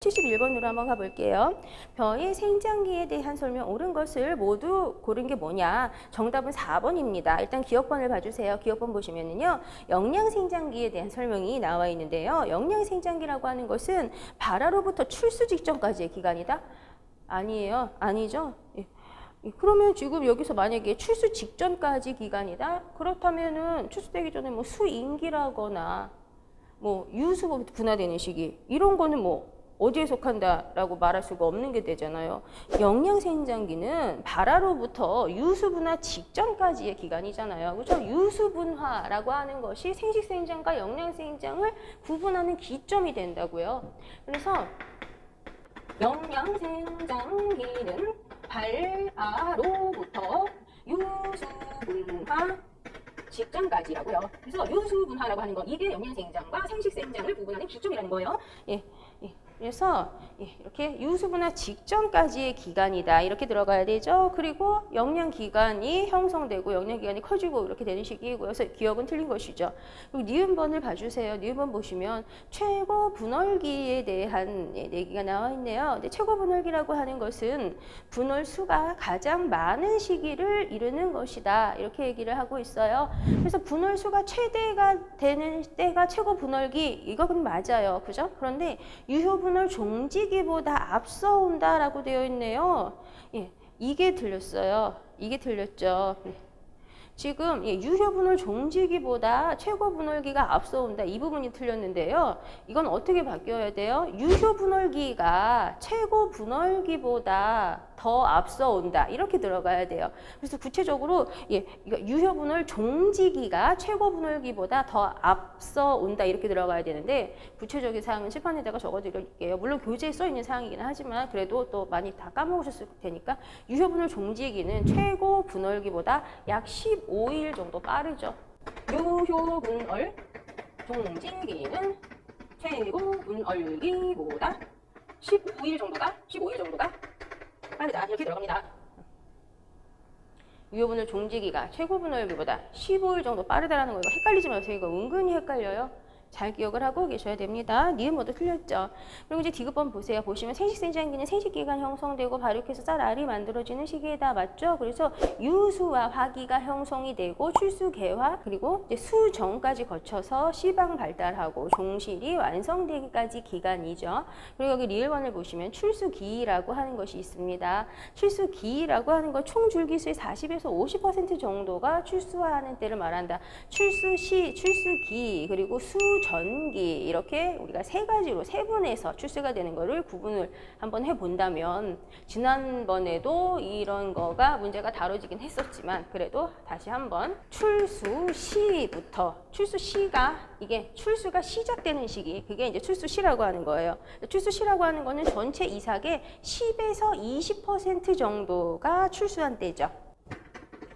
71번으로 한번 가볼게요. 벼의 생장기에 대한 설명 옳은 것을 모두 고른 게 뭐냐? 정답은 4번입니다. 일단 기억번을 봐주세요. 기억번 보시면은요, 영양생장기에 대한 설명이 나와 있는데요. 영양생장기라고 하는 것은 발화로부터 출수 직전까지의 기간이다? 아니에요. 아니죠? 예. 그러면 지금 여기서 만약에 출수 직전까지 기간이다? 그렇다면은 출수되기 전에 뭐 수인기라거나 뭐 유수 분화되는 시기 이런 거는 뭐 어디에 속한다라고 말할 수가 없는 게 되잖아요. 영양생장기는 발화로부터 유수분화 직전까지의 기간이잖아요. 그렇죠? 유수분화라고 하는 것이 생식생장과 영양생장을 구분하는 기점이 된다고요. 그래서 영양생장기는 발화로부터 유수분화 직전까지라고요. 그래서 유수분화라고 하는 건 이게 영양생장과 생식생장을 구분하는 기점이라는 거예요. 예. 그래서 이렇게 유수분화 직전까지의 기간이다. 이렇게 들어가야 되죠. 그리고 영양기관이 형성되고 영양기관이 커지고 이렇게 되는 시기이고요. 그래서 기억은 틀린 것이죠. 그리고 니은번을 봐주세요. 니은번 보시면 최고 분월기에 대한 얘기가 나와 있네요. 근데 최고 분월기라고 하는 것은 분월수가 가장 많은 시기를 이루는 것이다. 이렇게 얘기를 하고 있어요. 그래서 분월수가 최대가 되는 때가 최고 분월기 이건 맞아요. 그죠? 그런데 유효분월 종지기보다 앞서 온다라고 되어 있네요. 예, 이게 틀렸어요. 이게 틀렸죠. 지금 유효분월 종지기보다 최고분월기가 앞서 온다. 이 부분이 틀렸는데요. 이건 어떻게 바뀌어야 돼요? 유효분월기가 최고분월기보다 더 앞서 온다. 이렇게 들어가야 돼요. 그래서 구체적으로 유효분월 종지기가 최고분월기보다 더 앞서 온다. 이렇게 들어가야 되는데 구체적인 사항은 칠판에다가 적어드릴게요. 물론 교재에 써 있는 사항이긴 하지만 그래도 또 많이 다 까먹으셨을 테니까 유효분월 종지기는 최고분월기보다 약 15일 정도 빠르죠. 유효분월 종지기는 최고분월기보다 15일 정도가 빠르다. 이렇게 들어갑니다. 유효분월 종지기가 최고분월기보다 15일 정도 빠르다라는 거 이거 헷갈리지 마세요. 이거 은근히 헷갈려요. 잘 기억을 하고 계셔야 됩니다. 니은 모두 틀렸죠. 그리고 이제 디귿번 보세요. 보시면 생식생장기는 생식기가 형성되고 발육해서 쌀 알이 만들어지는 시기에다 맞죠? 그래서 유수와 화기가 형성이 되고 출수 개화 그리고 이제 수 전까지 거쳐서 시방 발달하고 종실이 완성되기까지 기간이죠. 그리고 여기 리을번을 보시면 출수기라고 하는 것이 있습니다. 출수기라고 하는 건 총 줄기수의 40에서 50% 정도가 출수하는 때를 말한다. 출수시, 출수기 그리고 수전기 이렇게 우리가 세 가지로 세분해서 출수가 되는 거를 구분을 한번 해본다면 지난번에도 이런 거가 문제가 다뤄지긴 했었지만 그래도 다시 한번 출수시부터 출수시가 이게 출수가 시작되는 시기 그게 이제 출수시라고 하는 거예요. 출수시라고 하는 거는 전체 이삭의 10에서 20% 정도가 출수한 때죠.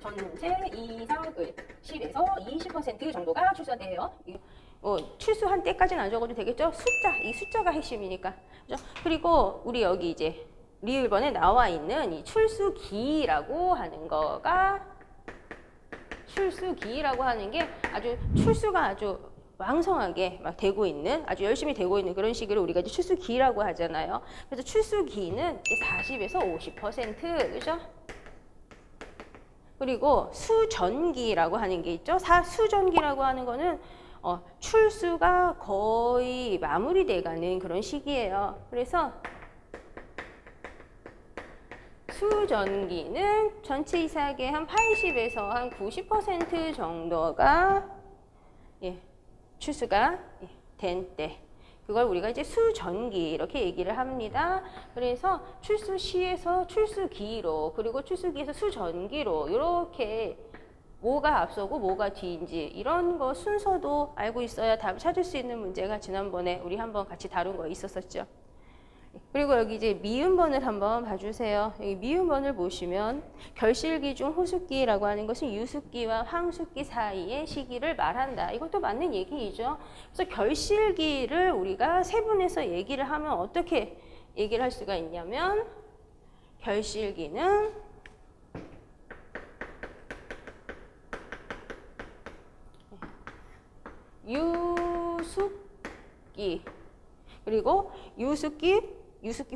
전체 이삭의 10에서 20% 정도가 출수한 때예요. 출수한 때까지는 안 적어도 되겠죠? 이 숫자가 핵심이니까. 그죠? 그리고 우리 여기 이제 리을번에 나와 있는 이 출수기라고 하는 거가 출수기라고 하는 게 아주 출수가 아주 왕성하게 막 되고 있는 아주 열심히 되고 있는 그런 시기를 우리가 이제 출수기라고 하잖아요. 그래서 출수기는 이제 40에서 50% 그죠? 그리고 수전기라고 하는 게 있죠. 수전기라고 하는 거는 출수가 거의 마무리돼가는 그런 시기예요. 그래서 수전기는 전체 이삭의 한 80에서 한 90% 정도가 출수가 된 때. 그걸 우리가 이제 수전기 이렇게 얘기를 합니다. 그래서 출수시에서 출수기로 그리고 출수기에서 수전기로 이렇게 뭐가 앞서고 뭐가 뒤인지 이런 거 순서도 알고 있어야 답을 찾을 수 있는 문제가 지난번에 우리 한번 같이 다룬 거 있었었죠. 그리고 여기 이제 미음번을 한번 봐주세요. 여기 미음번을 보시면 결실기 중 호숫기라고 하는 것은 유숫기와 황숫기 사이의 시기를 말한다. 이것도 맞는 얘기이죠. 그래서 결실기를 우리가 세분해서 얘기를 하면 어떻게 얘기를 할 수가 있냐면 결실기는 유숙기 그리고 유습기,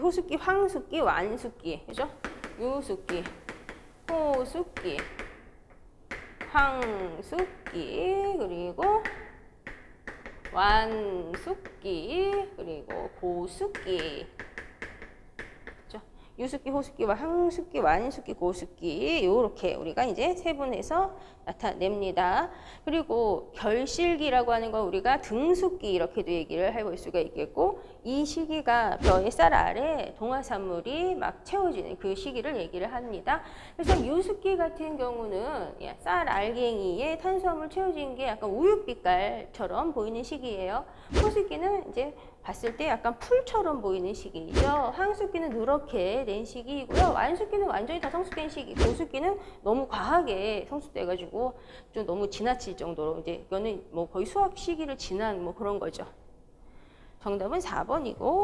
호습기, 황습기, 완습기. 그죠? 유습기, 호습기, 황습기, 그리고 완습기, 그리고 고습기. 유습기, 호습기, 황습기, 완습기, 고습기 이렇게 우리가 이제 세분해서 나타냅니다. 그리고 결실기라고 하는 건 우리가 등숙기 이렇게도 얘기를 해볼 수가 있겠고 이 시기가 벼의 쌀 아래 동화산물이 막 채워지는 그 시기를 얘기를 합니다. 그래서 유습기 같은 경우는 쌀 알갱이에 탄수화물 채워진 게 약간 우윳빛깔처럼 보이는 시기예요. 호습기는 이제 봤을 때 약간 풀처럼 보이는 시기이죠. 황습기는 누렇게 된 시기이고요. 완습기는 완전히 다 성숙된 시기. 고습기는 너무 과하게 성숙돼가지고 좀 너무 지나칠 정도로 이제 이거는 뭐 거의 수확 시기를 지난 뭐 그런 거죠. 정답은 4번이고.